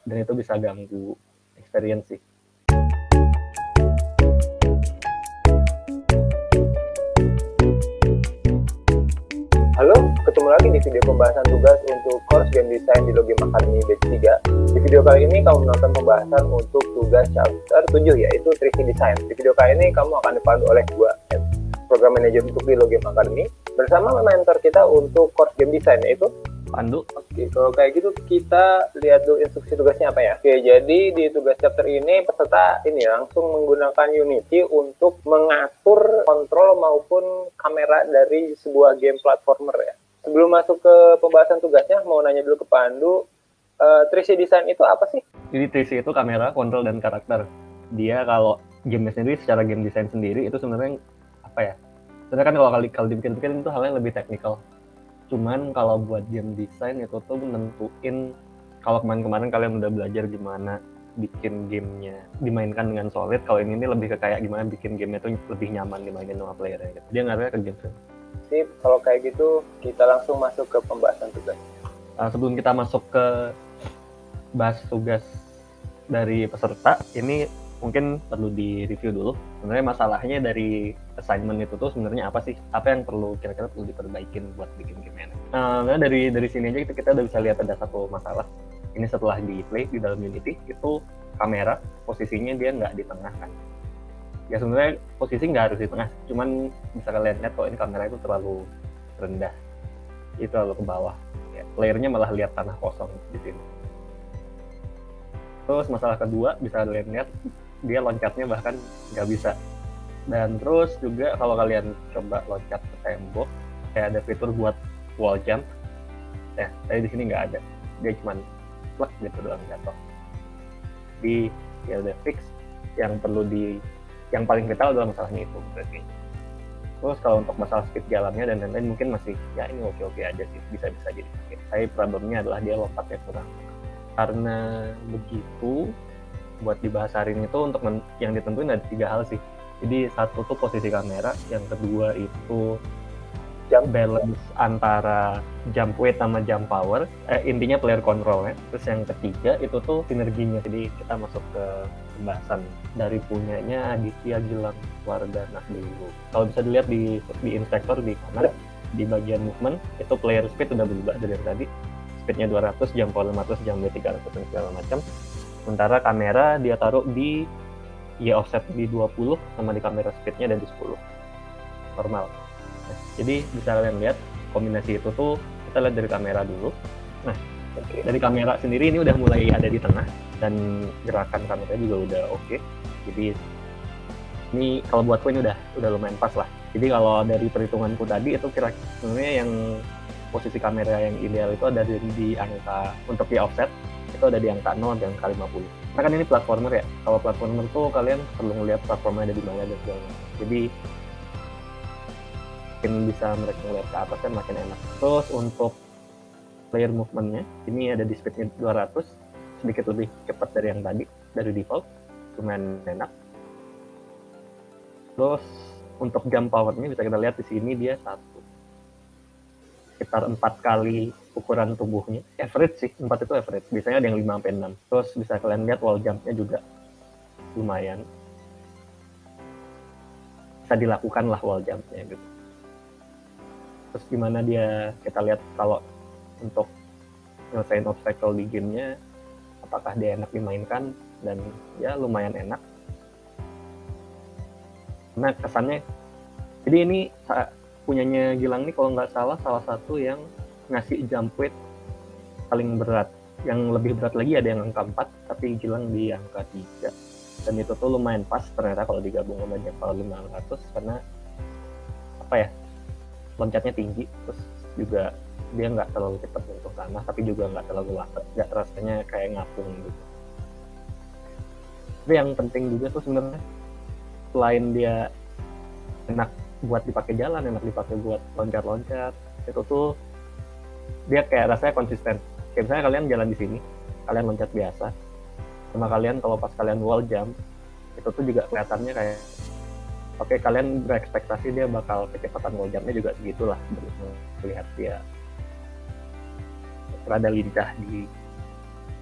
dan itu bisa ganggu experience sih. Halo, ketemu lagi di video pembahasan tugas untuk course Game Design di Logim Academy Batch 3. Di video kali ini kamu menonton pembahasan untuk tugas chapter 7 yaitu 3D Design. Di video kali ini kamu akan dipandu oleh gua, Program Manager untuk di Logim Academy, bersama mentor kita untuk course Game Design yaitu Pandu. Oke, kalau kayak gitu kita lihat dulu instruksi tugasnya apa ya. Oke, jadi di tugas chapter ini peserta ini langsung menggunakan Unity untuk mengatur kontrol maupun kamera dari sebuah game platformer ya. Sebelum masuk ke pembahasan tugasnya, mau nanya dulu ke Pandu, 3D Design itu apa sih? Jadi 3C itu kamera, kontrol, dan karakter. Dia kalau game sendiri, secara game design sendiri itu sebenarnya apa ya? Sebenarnya kan kalau dipikir-pikir itu hal yang lebih teknikal. Cuman kalau buat game design itu tuh menentuin, kalau kemarin-kemarin kalian udah belajar gimana bikin gamenya dimainkan dengan solid, kalau ini lebih ke kayak gimana bikin gamenya tuh lebih nyaman dimainin sama player gitu. Dia ngaruhnya ke game design. Sip, kalau kayak gitu kita langsung masuk ke pembahasan tugas. Sebelum kita masuk ke bahas tugas dari peserta, ini mungkin perlu di-review dulu. Sebenarnya masalahnya dari assignment itu tuh sebenarnya apa sih? Apa yang kira-kira perlu diperbaikin buat bikin game enak? Nah, dari sini aja kita udah bisa lihat ada satu masalah. Ini setelah di play di dalam Unity, itu kamera posisinya dia nggak di tengah kan. Ya sebenarnya posisi nggak harus di tengah, cuman bisa kalian lihat kalau ini kamera itu terlalu rendah, itu terlalu ke bawah. Ya, playernya malah lihat tanah kosong di sini. Terus masalah kedua bisa kalian lihat dia loncatnya bahkan nggak bisa. Dan terus juga kalau kalian coba loncat ke tembok, kayak ada fitur buat wall jump. Ya, tapi di sini nggak ada. Dia cuma plug gitu doang jatuh. Jadi ya udah fix. Yang paling vital adalah masalahnya itu berarti. Terus kalau untuk masalah speed jalannya dan lain-lain mungkin masih ya ini oke aja sih, bisa jadi. Tapi problemnya adalah dia lompatnya kurang. Karena begitu, buat dibahas hari ini tuh untuk yang ditentuin ada 3 hal sih. Jadi satu tuh posisi kamera, yang kedua itu balance antara jump weight sama jump power, intinya player control ya. Terus yang ketiga itu tuh sinerginya. Jadi kita masuk ke pembahasan dari punyanya Aditya Gilang Wardana dulu. Kalau bisa dilihat di inspector di kanan, di bagian movement itu player speed udah berubah dari yang tadi. Speednya 200, jump power 500, jump weight 300 dan segala macam. Sementara kamera dia taruh di offset di 20 sama di kamera speednya ada di 10 normal. Nah, jadi bisa kalian lihat kombinasi itu tuh kita lihat dari kamera dulu. Nah, dari kamera sendiri ini udah mulai ada di tengah dan gerakan kamera juga udah oke. Jadi ini kalau buatku ini udah lumayan pas lah. Jadi kalau dari perhitunganku tadi itu kira-kira sebenarnya yang posisi kamera yang ideal itu ada di angka untuk di offset itu ada di angka 0 dan angka 50. Karena kan ini platformer ya. Kalau platformer tuh kalian perlu ngeliat platformnya ada di mana dan segala macam. Jadi makin bisa mereka ngeliat ke atas kan makin enak. Terus untuk player movementnya ini ada di speednya 200, sedikit lebih cepat dari yang tadi dari default, cuman enak. Terus untuk jump powernya bisa kita lihat di sini dia sekitar 4 kali ukuran tubuhnya. Average sih, 4 itu average. Biasanya ada yang 5-6. Terus bisa kalian lihat wall jump-nya juga lumayan. Bisa dilakukan lah wall jump-nya gitu. Terus gimana kita lihat kalau untuk nyelesain obstacle di gamenya, apakah dia enak dimainkan, dan ya lumayan enak. Nah kesannya, jadi ini punyanya Gilang nih kalau nggak salah satu yang ngasih jump weight paling berat. Yang lebih berat lagi ada yang angka 4, tapi Gilang di angka 3. Dan itu tuh lumayan pas ternyata kalau digabung sama jump power 500 karena apa ya, loncatnya tinggi, terus juga dia nggak terlalu cepat untuk tanah, tapi juga nggak terlalu lambat, nggak rasanya kayak ngapung gitu. Tapi yang penting juga tuh sebenarnya selain dia enak buat dipakai jalan, enak dipakai buat loncat-loncat, itu tuh dia kayak rasanya konsisten. Kayak misalnya kalian jalan di sini, kalian loncat biasa, sama kalian kalau pas kalian wall jump, itu tuh juga kelihatannya kayak oke, kalian berekspektasi dia bakal kecepatan wall jump-nya juga segitulah, melihat dia rada lincah di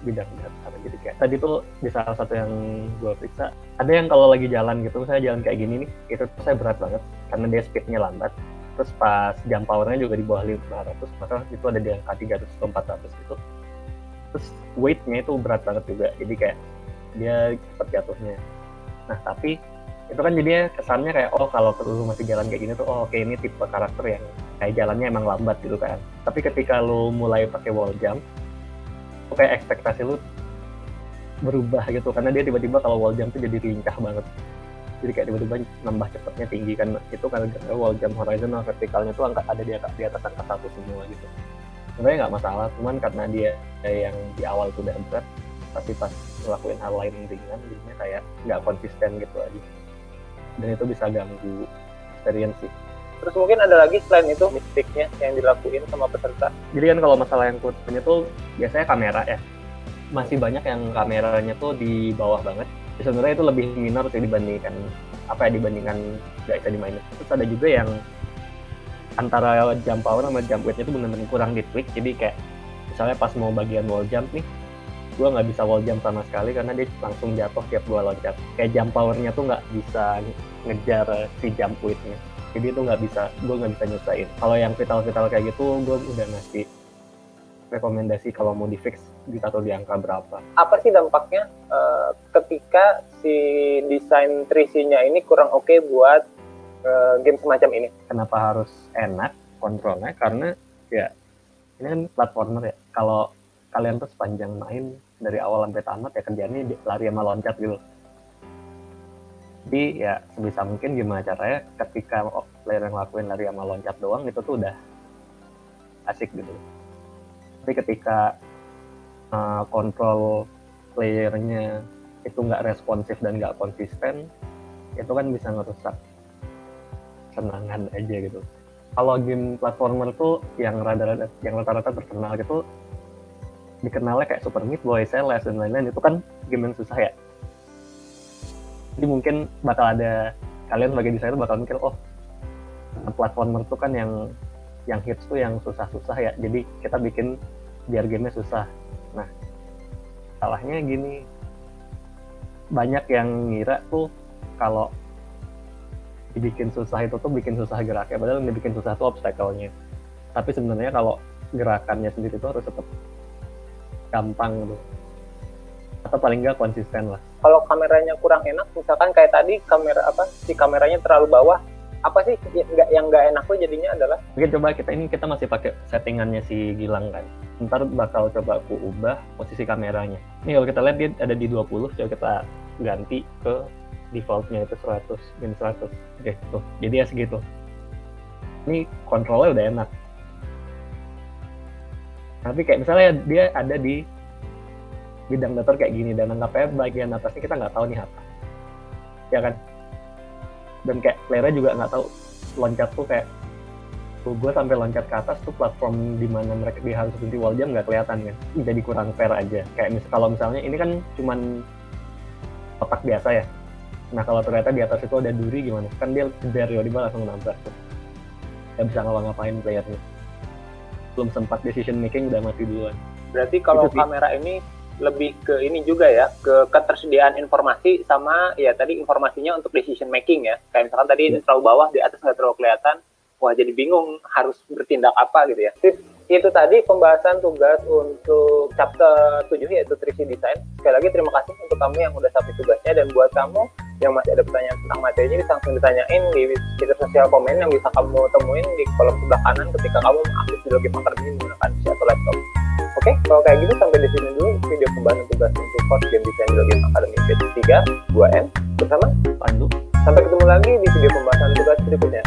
bidang dasar. Jadi kayak tadi tuh di salah satu yang gue periksa, ada yang kalau lagi jalan gitu, saya jalan kayak gini nih, itu tuh saya berat banget karena dia speednya lambat. Terus pas jam powernya juga di bawah 500, maka itu ada di angka 300 atau 400 gitu. Terus weightnya itu berat banget juga, jadi kayak dia cepat jatuhnya. Nah tapi itu kan jadinya kesannya kayak kalau lu masih jalan kayak gini tuh oke, ini tipe karakter yang kayak jalannya emang lambat gitu kan. Tapi ketika lu mulai pakai wall jump, tuh kayak ekspektasi lu berubah gitu, karena dia tiba-tiba kalau wall jump tuh jadi lincah banget. Jadi kayak tiba-tiba nambah cepatnya tinggi kan, itu karena wall jump horizontal vertikalnya tuh ada di atas angka 1 semua gitu. Sebenarnya nggak masalah, cuman karena dia yang di awal tuh udah berat, tapi pas ngelakuin hal lain ringan, jadinya kayak nggak konsisten gitu aja. Dan itu bisa ganggu experience sih. Terus mungkin ada lagi selain itu mistiknya yang dilakuin sama peserta. Jadi kan kalau masalah yang kurangnya tuh biasanya kamera ya. Masih banyak yang kameranya tuh di bawah banget. Sebenarnya itu lebih minor sih dibandingkan nggak bisa dimainin. Terus ada juga yang antara jump power sama jump weight-nya tuh benar-benar kurang di-tweak. Jadi kayak misalnya pas mau bagian wall jump nih, gue nggak bisa wall jump sama sekali karena dia langsung jatuh tiap gue loncat. Kayak jump powernya tuh nggak bisa ngejar si jump weight-nya. Jadi itu gue nggak bisa nyusahin. Kalau yang vital kayak gitu, gue udah ngasih rekomendasi kalau mau di fix ditaruh di angka berapa. Apa sih dampaknya ketika si desain 3C-nya ini kurang oke buat game semacam ini? Kenapa harus enak kontrolnya? Karena ya ini kan platformer ya. Kalau kalian tuh sepanjang main dari awal sampai tamat ya kerjaannya lari sama loncat gitu. Jadi ya sebisa mungkin gimana caranya ketika player yang ngelakuin lari sama loncat doang itu tuh udah asik gitu. Tapi ketika kontrol playernya itu nggak responsif dan nggak konsisten, itu kan bisa ngerusak senangan aja gitu. Kalau game platformer tuh yang rata-rata terkenal gitu, dikenalnya kayak Super Meat Boy, Celeste dan lain-lain, itu kan game yang susah ya. Jadi mungkin bakal ada, kalian sebagai desainer bakal mikir, platformer tuh kan yang hits tuh yang susah-susah ya, jadi kita bikin biar gamenya susah. Nah, salahnya gini, banyak yang ngira tuh kalau dibikin susah itu tuh bikin susah geraknya, padahal yang dibikin susah tuh obstacle-nya. Tapi sebenarnya kalau gerakannya sendiri tuh harus tetap gampang gitu, atau paling nggak konsisten lah. Kalau kameranya kurang enak, misalkan kayak tadi kameranya terlalu bawah, apa sih yang nggak enak tuh jadinya adalah? Mungkin coba kita masih pakai settingannya si Gilang kan. Ntar bakal coba aku ubah posisi kameranya. Nih kalau kita lihat dia ada di 20, coba kita ganti ke defaultnya itu 100, min 100. Oke, tuh. Jadi ya segitu. Ini kontrolnya udah enak. Tapi kayak misalnya dia ada di bidang datar kayak gini dan anggapnya bagian atasnya kita nggak tahu nih apa. Ya kan? Dan kayak playernya juga nggak tahu loncat tuh kayak gue sampai loncat ke atas tuh platform di mana mereka dia harus berhenti wall jump nggak kelihatan kan, jadi kurang fair aja. Kayak kalau misalnya ini kan cuman kotak biasa ya, nah kalau ternyata di atas itu ada duri gimana, kan dia jeder tiba-tiba langsung nabrak tuh, nggak bisa ngapa-ngapain playernya, belum sempat decision making udah mati duluan. Berarti kalau kamera ini lebih ke ini juga ya, ke ketersediaan informasi sama ya tadi informasinya untuk decision making ya. Kayak misalkan tadi terlalu bawah, di atas nggak terlalu kelihatan, wah jadi bingung harus bertindak apa gitu ya. Itu tadi pembahasan tugas untuk chapter 7 yaitu 3C Design. Sekali lagi terima kasih untuk kamu yang udah submit tugasnya, dan buat kamu yang masih ada pertanyaan tentang materinya bisa langsung ditanyain di fitur sosial komen yang bisa kamu temuin di kolom sebelah kanan ketika kamu mengakses video game akademi menggunakan PC atau laptop. Oke, kalau kayak gitu sampai di sini dulu video pembahasan tugas untuk course game design video game akademi PS3 2N bersama Pandu. Sampai ketemu lagi di video pembahasan tugas berikutnya.